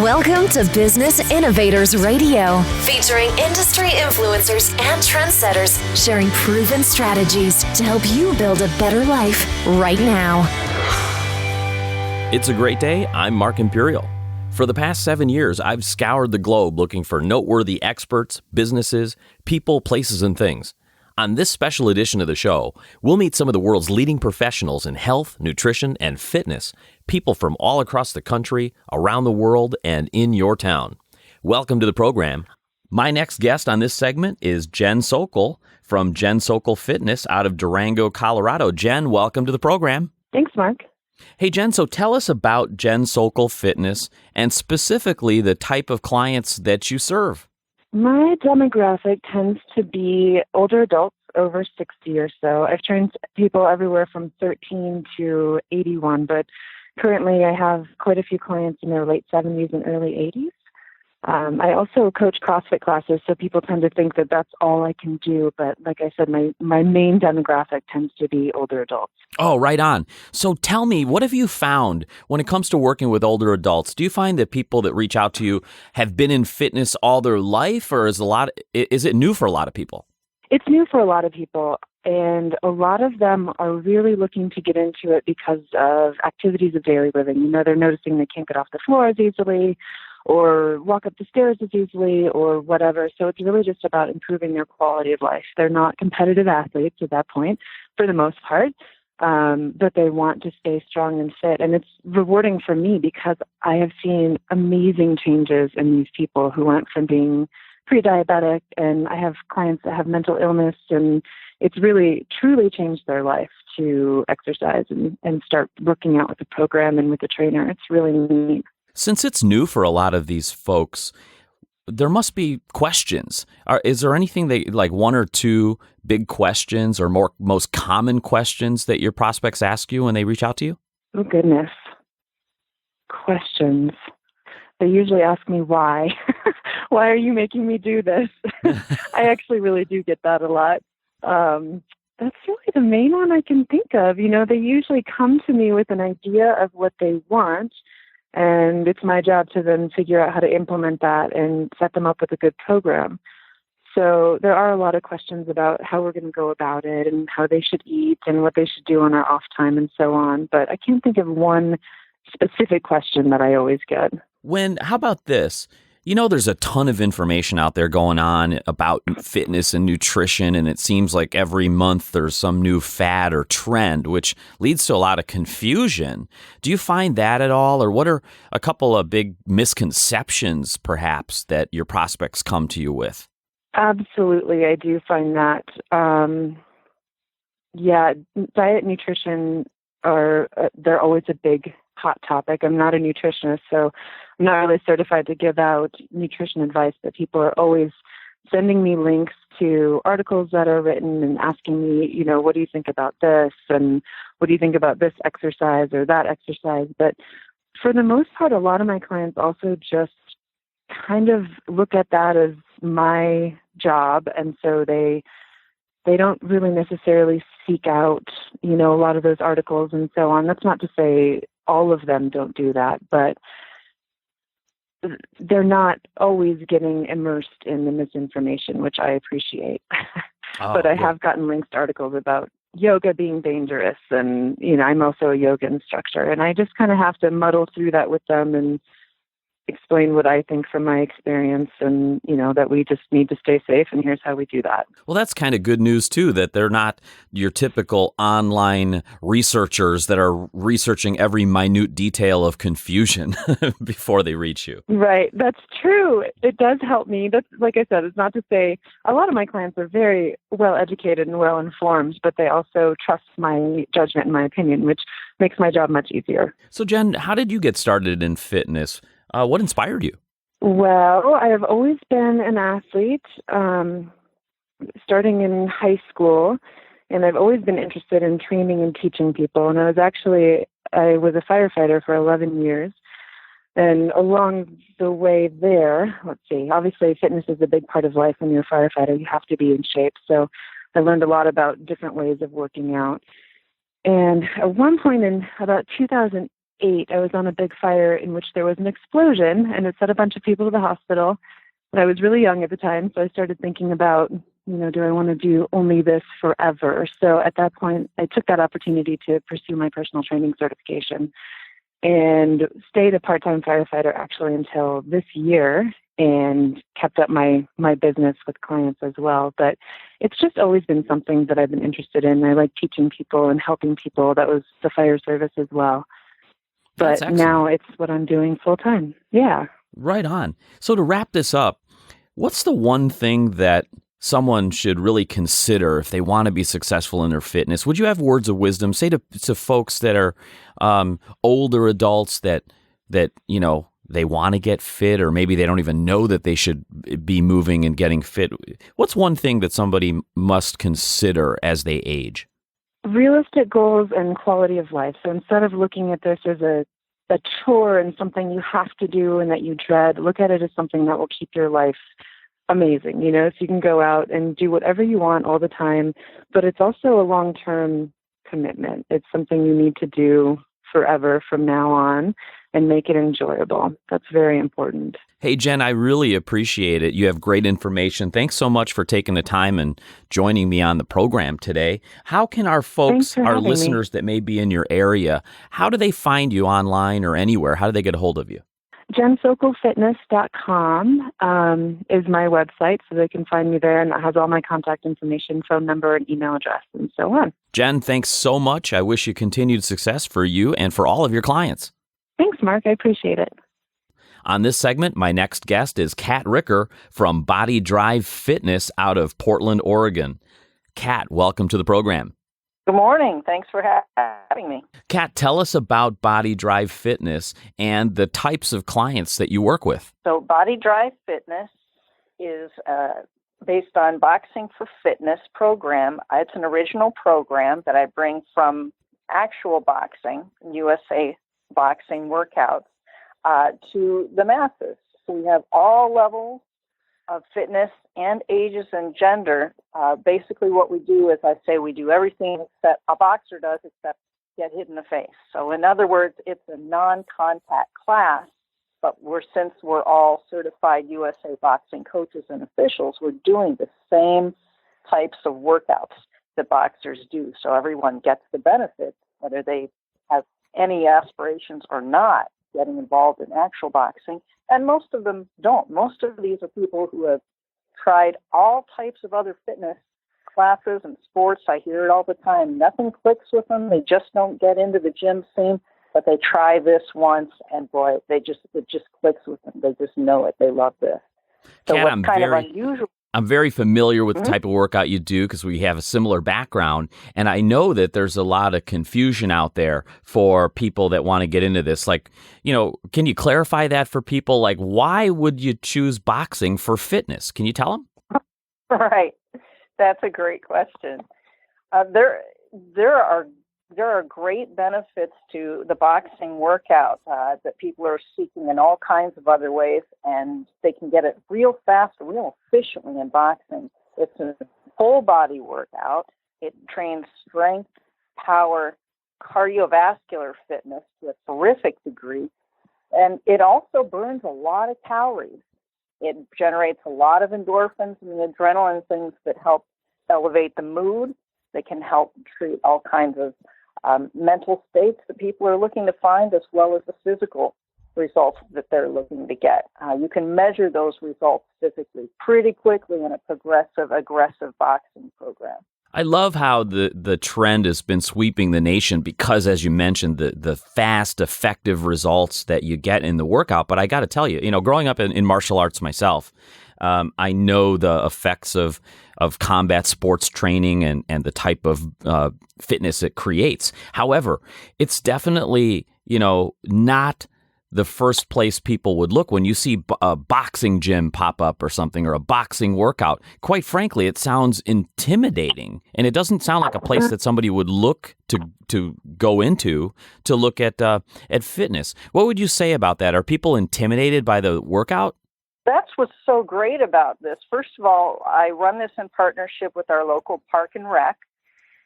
Welcome to Business Innovators Radio, featuring industry influencers and trendsetters sharing proven strategies to help you build a better life right now. It's a great day. I'm Mark Imperial. For the past 7 years, I've scoured the globe looking for noteworthy experts, businesses, people, places, and things. On this special edition of the show, we'll meet some of the world's leading professionals in health, nutrition, and fitness, people from all across the country, around the world, and in your town. Welcome to the program. My next guest on this segment is Jen Sokol from Jen Sokol Fitness out of Durango, Colorado. Jen, welcome to the program. Thanks, Mark. Hey, Jen, so tell us about Jen Sokol Fitness and specifically the type of clients that you serve. My demographic tends to be older adults over 60 or so. I've trained people everywhere from 13 to 81, but currently I have quite a few clients in their late 70s and early 80s. I also coach CrossFit classes, so people tend to think that that's all I can do. But like I said, my main demographic tends to be older adults. Oh, right on. So tell me, what have you found when it comes to working with older adults? Do you find that people that reach out to you have been in fitness all their life, or is it new for a lot of people? It's new for a lot of people, and a lot of them are really looking to get into it because of activities of daily living. You know, they're noticing they can't get off the floor as easily, or walk up the stairs as easily, or whatever. So it's really just about improving their quality of life. They're not competitive athletes at that point, for the most part, but they want to stay strong and fit. And it's rewarding for me because I have seen amazing changes in these people who went from being pre-diabetic, and I have clients that have mental illness, and it's really, truly changed their life to exercise and start working out with the program and with the trainer. It's really neat. Since it's new for a lot of these folks, there must be questions. Is there anything that, like one or two big questions or most common questions that your prospects ask you when they reach out to you? Oh, goodness. Questions. They usually ask me why. Why are you making me do this? I actually really do get that a lot. That's really the main one I can think of. You know, they usually come to me with an idea of what they want, and it's my job to then figure out how to implement that and set them up with a good program. So there are a lot of questions about how we're going to go about it and how they should eat and what they should do on our off time and so on. But I can't think of one specific question that I always get. How about this? You know, there's a ton of information out there going on about fitness and nutrition, and it seems like every month there's some new fad or trend, which leads to a lot of confusion. Do you find that at all, or what are a couple of big misconceptions, perhaps, that your prospects come to you with? Absolutely, I do find that. Diet and nutrition they're always a big hot topic. I'm not a nutritionist, so I'm not really certified to give out nutrition advice, but people are always sending me links to articles that are written and asking me, you know, what do you think about this? And what do you think about this exercise or that exercise? But for the most part, a lot of my clients also just kind of look at that as my job. And so they don't really necessarily seek out, you know, a lot of those articles and so on. That's not to say all of them don't do that, but they're not always getting immersed in the misinformation, which I appreciate. But I have gotten linked to articles about yoga being dangerous, and, you know, I'm also a yoga instructor, and I just kind of have to muddle through that with them and explain what I think from my experience, and, you know, that we just need to stay safe, and here's how we do that. Well, that's kind of good news, too, that they're not your typical online researchers that are researching every minute detail of confusion before they reach you. Right. That's true. It does help me. That's, like I said, it's not to say a lot of my clients are very well educated and well informed, but they also trust my judgment and my opinion, which makes my job much easier. So, Jen, how did you get started in fitness? What inspired you? Well, I have always been an athlete, starting in high school, and I've always been interested in training and teaching people. And I was a firefighter for 11 years. And along the way there, obviously fitness is a big part of life when you're a firefighter. You have to be in shape. So I learned a lot about different ways of working out. And at one point in about 2008, 8, I was on a big fire in which there was an explosion, and it sent a bunch of people to the hospital. But I was really young at the time, so I started thinking about, do I want to do only this forever? So at that point, I took that opportunity to pursue my personal training certification and stayed a part-time firefighter actually until this year, and kept up my business with clients as well. But it's just always been something that I've been interested in. I like teaching people and helping people. That was the fire service as well. But now it's what I'm doing full time. Yeah. Right on. So to wrap this up, what's the one thing that someone should really consider if they want to be successful in their fitness? Would you have words of wisdom, say to folks that are older adults that they want to get fit, or maybe they don't even know that they should be moving and getting fit? What's one thing that somebody must consider as they age? Realistic goals and quality of life. So instead of looking at this as a chore and something you have to do and that you dread, look at it as something that will keep your life amazing, so you can go out and do whatever you want all the time, but it's also a long-term commitment. It's something you need to do forever from now on and make it enjoyable. That's very important. Hey, Jen, I really appreciate it. You have great information. Thanks so much for taking the time and joining me on the program today. How can our folks, our listeners that may be in your area, how do they find you online or anywhere? How do they get a hold of you? JenSokolFitness.com is my website, so they can find me there, and that has all my contact information, phone number, and email address, and so on. Jen, thanks so much. I wish you continued success for you and for all of your clients. Thanks, Mark. I appreciate it. On this segment, my next guest is Kat Ricker from Body Drive Fitness out of Portland, Oregon. Kat, welcome to the program. Good morning. Thanks for having me. Kat, tell us about Body Drive Fitness and the types of clients that you work with. So Body Drive Fitness is based on Boxing for Fitness program. It's an original program that I bring from actual boxing, USA boxing workouts, to the masses. So we have all levels of fitness and ages and gender. Basically what we do is, I say, we do everything that a boxer does except get hit in the face. So in other words, it's a non-contact class, but since we're all certified USA boxing coaches and officials, we're doing the same types of workouts that boxers do. So everyone gets the benefits, whether they have any aspirations or not, getting involved in actual boxing. And most of them don't. Most of these are people who have tried all types of other fitness classes and sports. I hear it all the time. Nothing clicks with them. They just don't get into the gym scene, but they try this once, and boy, it just clicks with them. They just know it. They love this. So Kat, what's kind of unusual. I'm very familiar with the type of workout you do because we have a similar background. And I know that there's a lot of confusion out there for people that want to get into this. Like, can you clarify that for people? Like, why would you choose boxing for fitness? Can you tell them? Right. That's a great question. There are great benefits to the boxing workout that people are seeking in all kinds of other ways, and they can get it real fast, real efficiently in boxing. It's a full body workout. It trains strength, power, cardiovascular fitness to a terrific degree, and it also burns a lot of calories. It generates a lot of endorphins and adrenaline, things that help elevate the mood. They can help treat all kinds of mental states that people are looking to find, as well as the physical results that they're looking to get. You can measure those results physically pretty quickly in a progressive, aggressive boxing program. I love how the trend has been sweeping the nation because, as you mentioned, the fast, effective results that you get in the workout. But I got to tell you, growing up in martial arts myself, I know the effects of combat sports training and the type of fitness it creates. However, it's definitely, not the first place people would look when you see a boxing gym pop up or something, or a boxing workout. Quite frankly, it sounds intimidating, and it doesn't sound like a place that somebody would look to go into to look at fitness. What would you say about that? Are people intimidated by the workout? That's what's so great about this. First of all, I run this in partnership with our local park and rec,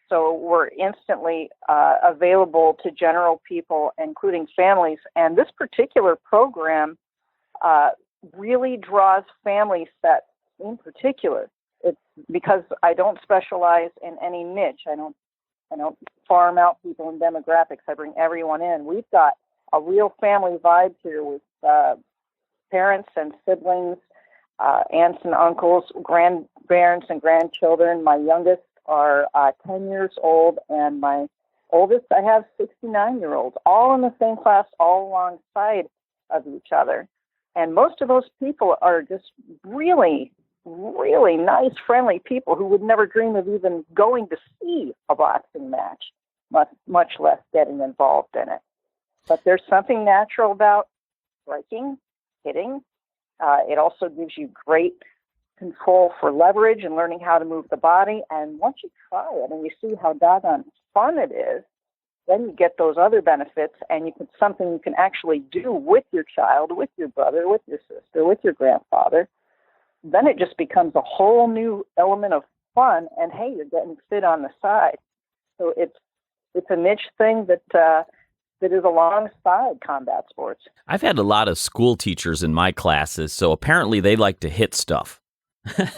So we're instantly available to general people, including families. And this particular program really draws families that, in particular, it's because I don't specialize in any niche. I don't farm out people in demographics. I bring everyone in. We've got a real family vibe here with parents and siblings, aunts and uncles, grandparents and grandchildren. My youngest are 10 years old, and my oldest, I have 69-year-olds, all in the same class, all alongside of each other. And most of those people are just really, really nice, friendly people who would never dream of even going to see a boxing match, much less getting involved in it. But there's something natural about striking, hitting. It also gives you great control for leverage and learning how to move the body. And once you try it and you see how doggone fun it is, then you get those other benefits, and something you can actually do with your child, with your brother, with your sister, with your grandfather. Then it just becomes a whole new element of fun, and hey, you're getting fit on the side. So it's a niche thing that is alongside combat sports. I've had a lot of school teachers in my classes, so apparently they like to hit stuff. That's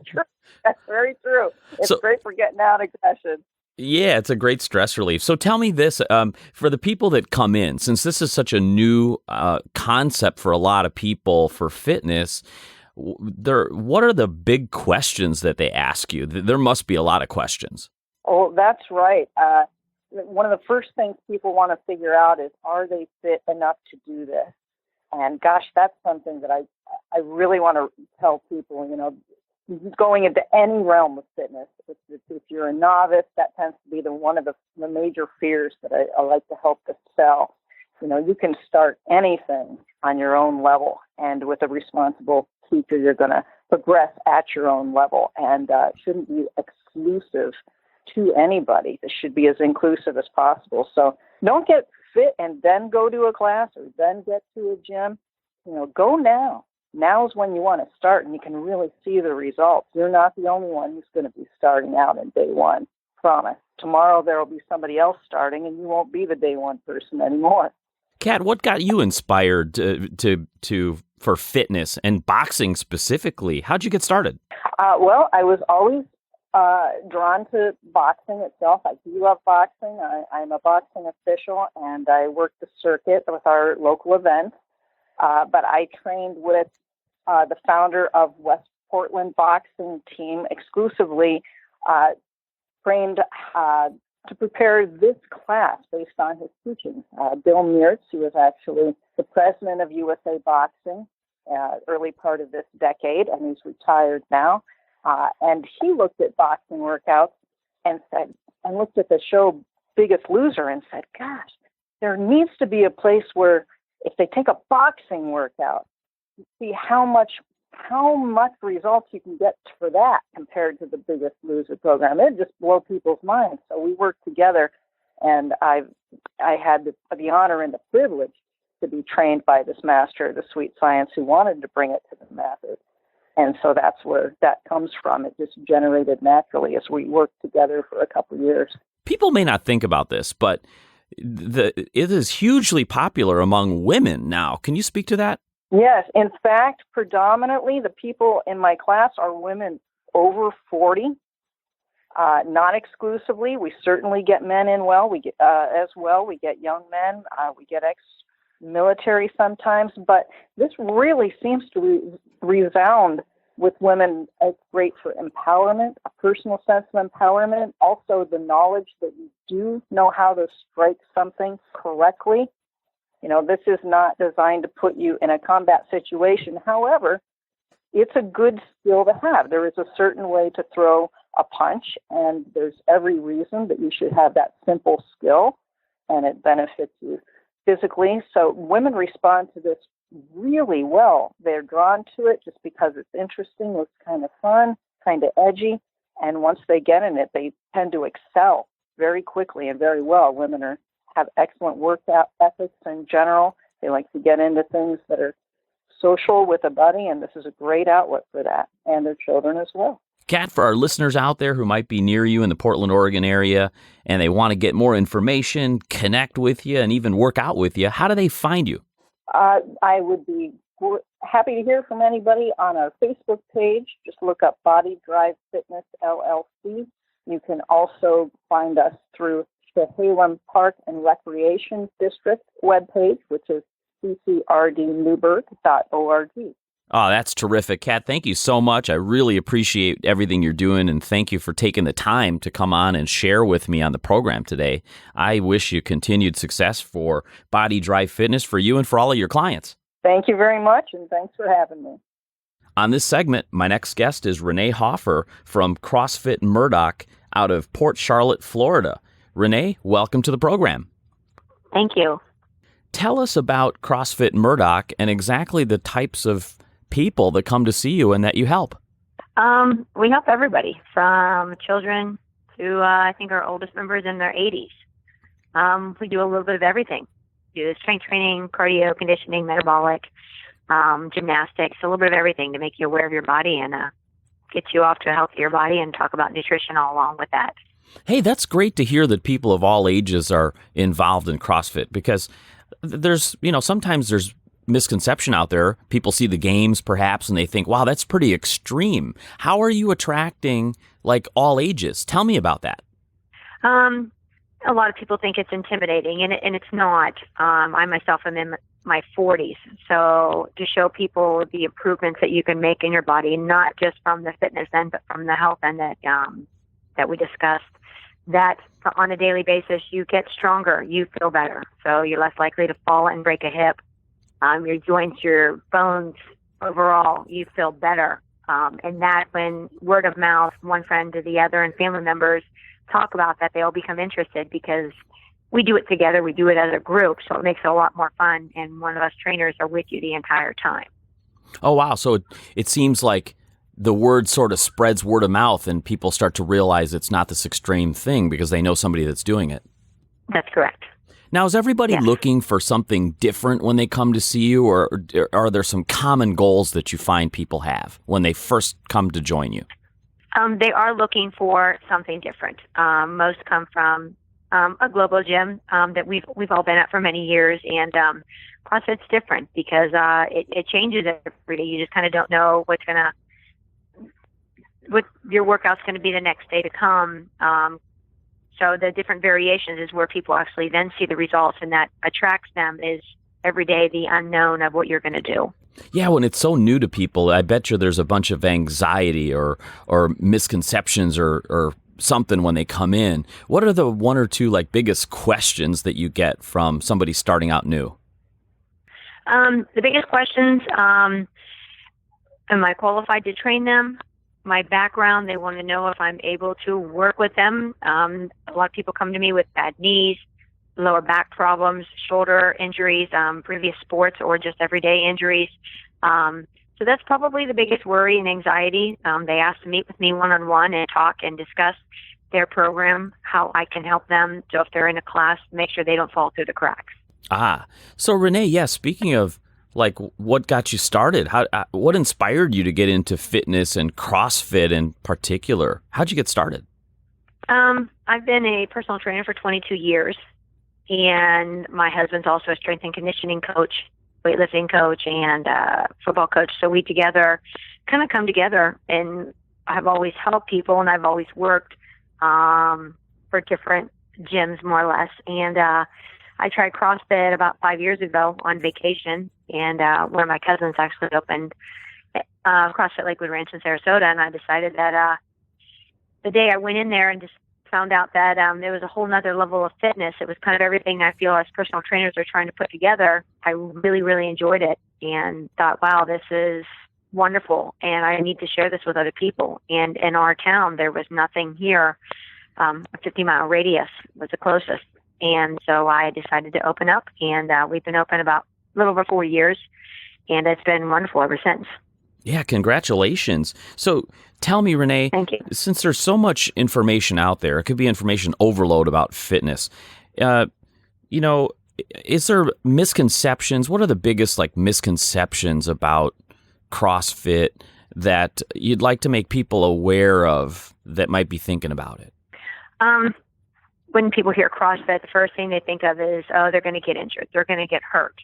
true. That's very true. It's great for getting out aggression. Yeah, it's a great stress relief. So tell me this, for the people that come in, since this is such a new concept for a lot of people for fitness, what are the big questions that they ask you? There must be a lot of questions. Oh, that's right. One of the first things people want to figure out is, are they fit enough to do this? And gosh, that's something that I really want to tell people, going into any realm of fitness. If you're a novice, that tends to be one of the major fears that I like to help dispel. You can start anything on your own level, and with a responsible teacher, you're going to progress at your own level, and it shouldn't be exclusive to anybody. This should be as inclusive as possible. So don't get fit and then go to a class or then get to a gym. Go now. Now's when you want to start, and you can really see the results. You're not the only one who's going to be starting out in day one. Promise. Tomorrow there will be somebody else starting, and you won't be the day one person anymore. Kat, what got you inspired for fitness and boxing specifically? How'd you get started? Well, I was always drawn to boxing itself. I do love boxing. I'm a boxing official, and I work the circuit with our local events. But I trained with the founder of West Portland boxing team exclusively, trained to prepare this class based on his teachings. Bill Meertz, who was actually the president of USA Boxing early part of this decade, and he's retired now. And he looked at boxing workouts and looked at the show Biggest Loser and said, gosh, there needs to be a place where if they take a boxing workout, you see how much results you can get for that compared to the Biggest Loser program. It just blow people's minds. So we worked together, and I had the honor and the privilege to be trained by this master of the sweet science who wanted to bring it to the masses. And so that's where that comes from. It just generated naturally as we worked together for a couple of years. People may not think about this, but it is hugely popular among women now. Can you speak to that? Yes. In fact, predominantly the people in my class are women over 40. Not exclusively. We certainly get men in as well. We get young men. We get ex-military sometimes. But this really seems to resound with women. It's great for empowerment, a personal sense of empowerment, also the knowledge that you do know how to strike something correctly. This is not designed to put you in a combat situation. However, it's a good skill to have. There is a certain way to throw a punch, and there's every reason that you should have that simple skill, and it benefits you physically. So women respond to this really well. They're drawn to it just because it's interesting, looks kind of fun, kind of edgy, and once they get in it, they tend to excel very quickly and very well. Women have excellent workout ethics in general. They like to get into things that are social with a buddy, and this is a great outlet for that, and their children as well. Kat, for our listeners out there who might be near you in the Portland, Oregon area, and they want to get more information, connect with you, and even work out with you, how do they find you? I would be happy to hear from anybody on our Facebook page. Just look up Body Drive Fitness LLC. You can also find us through the Halem Park and Recreation District webpage, which is ccrdnewburgh.org. Oh, that's terrific, Kat. Thank you so much. I really appreciate everything you're doing, and thank you for taking the time to come on and share with me on the program today. I wish you continued success for Body Drive Fitness for you and for all of your clients. Thank you very much, and thanks for having me. On this segment, my next guest is Renee Hoffer from CrossFit Murdoch out of Port Charlotte, Florida. Renee, welcome to the program. Thank you. Tell us about CrossFit Murdoch and exactly the types of people that come to see you and that you help. We help everybody from children to, I think, our oldest members in their 80s. We do a little bit of everything. We do strength training, cardio, conditioning, metabolic, gymnastics, a little bit of everything to make you aware of your body and get you off to a healthier body and talk about nutrition all along with that. Hey, that's great to hear that people of all ages are involved in CrossFit, because there's, sometimes there's misconception out there. People see the games perhaps and they think, wow, that's pretty extreme. How are you attracting all ages? Tell me about that. A lot of people think it's intimidating, and it's not. I myself am in my 40s, so to show people the improvements that you can make in your body, not just from the fitness end, but from the health end that we discussed, that on a daily basis you get stronger, you feel better, so you're less likely to fall and break a hip. Your joints, your bones, overall, you feel better. And that when word of mouth, one friend to the other, and family members talk about that, they all become interested because we do it together. We do it as a group, so it makes it a lot more fun. And one of us trainers are with you the entire time. Oh, wow. So it seems like the word sort of spreads word of mouth and people start to realize it's not this extreme thing because they know somebody that's doing it. That's correct. Now, is everybody looking for something different when they come to see you, or are there some common goals that you find people have when they first come to join you? They are looking for something different. Most come from a global gym that we've all been at for many years, and CrossFit's different because it changes every day. You just kind of don't know what your workout's going to be the next day to come. So the different variations is where people actually then see the results, and that attracts them is every day the unknown of what you're going to do. Yeah, when it's so new to people, I bet you there's a bunch of anxiety or misconceptions or something when they come in. What are the one or two biggest questions that you get from somebody starting out new? The biggest questions, am I qualified to train them? My background, they want to know if I'm able to work with them. A lot of people come to me with bad knees, lower back problems, shoulder injuries, previous sports, or just everyday injuries. So that's probably the biggest worry and anxiety. They ask to meet with me one-on-one and talk and discuss their program, how I can help them. So if they're in a class, make sure they don't fall through the cracks. So Renee, speaking of what got you started? What inspired you to get into fitness and CrossFit in particular? How'd you get started? I've been a personal trainer for 22 years, and my husband's also a strength and conditioning coach, weightlifting coach, and football coach. So we together kind of come together, and I've always helped people, and I've always worked for different gyms, more or less. And I tried CrossFit about 5 years ago on vacation, and one of my cousins actually opened CrossFit Lakewood Ranch in Sarasota, and I decided that the day I went in there and just found out that there was a whole nother level of fitness. It was kind of everything I feel as personal trainers are trying to put together. I really, really enjoyed it and thought, wow, this is wonderful, and I need to share this with other people. And in our town, there was nothing here. A 50-mile radius was the closest. And so I decided to open up, and we've been open about a little over 4 years, and it's been wonderful ever since. Yeah, congratulations. So tell me, Renee, thank you. Since there's so much information out there, it could be information overload about fitness. Is there misconceptions? What are the biggest misconceptions about CrossFit that you'd like to make people aware of that might be thinking about it? When people hear CrossFit, the first thing they think of is, oh, they're going to get injured. They're going to get hurt.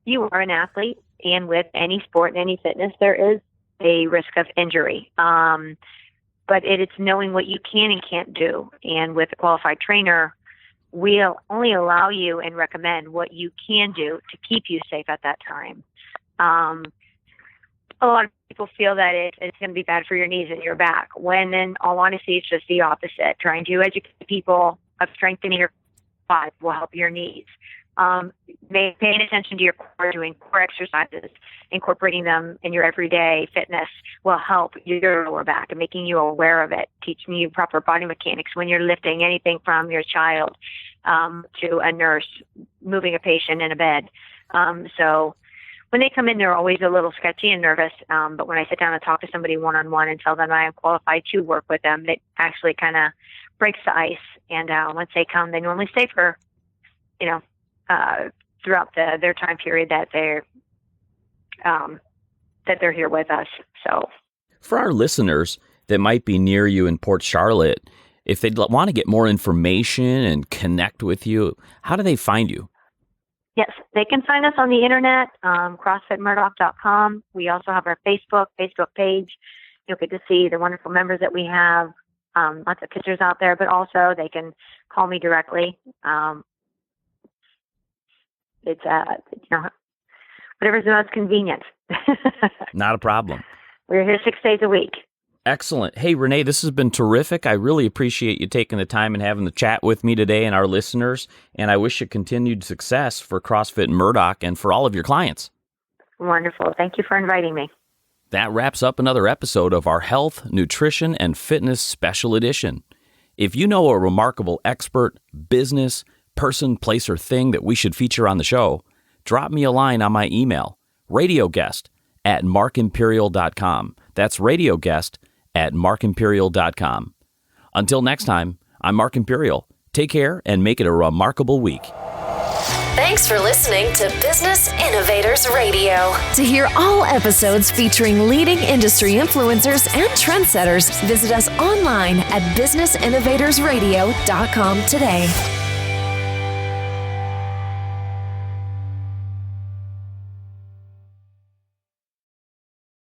You are an athlete, and with any sport and any fitness, there is a risk of injury. But it's knowing what you can and can't do. And with a qualified trainer, we'll only allow you and recommend what you can do to keep you safe at that time. A lot of people feel that it's going to be bad for your knees and your back, when in all honesty, it's just the opposite. Trying to educate people of strengthening your body will help your knees. Paying attention to your core, doing core exercises, incorporating them in your everyday fitness will help your lower back and making you aware of it, teaching you proper body mechanics when you're lifting anything from your child to a nurse moving a patient in a bed. So when they come in, they're always a little sketchy and nervous. But when I sit down and talk to somebody one-on-one and tell them I am qualified to work with them, it actually kind of breaks the ice. And once they come, they normally stay for, throughout their time period that they're here with us. So, for our listeners that might be near you in Port Charlotte, if they'd want to get more information and connect with you, how do they find you? Yes, they can find us on the internet, CrossFitMurdoch.com. We also have our Facebook page. You'll get to see the wonderful members that we have. Lots of pictures out there, but also they can call me directly. It's whatever's the most convenient. Not a problem. We're here 6 days a week. Excellent. Hey, Renee, this has been terrific. I really appreciate you taking the time and having the chat with me today and our listeners. And I wish you continued success for CrossFit Murdoch and for all of your clients. Wonderful. Thank you for inviting me. That wraps up another episode of our Health, Nutrition, and Fitness Special Edition. If you know a remarkable expert, business, person, place, or thing that we should feature on the show, drop me a line on my email, radioguest@markimperial.com. That's radioguest@markimperial.com. Until next time, I'm Mark Imperial. Take care and make it a remarkable week. Thanks for listening to Business Innovators Radio. To hear all episodes featuring leading industry influencers and trendsetters, visit us online at businessinnovatorsradio.com today.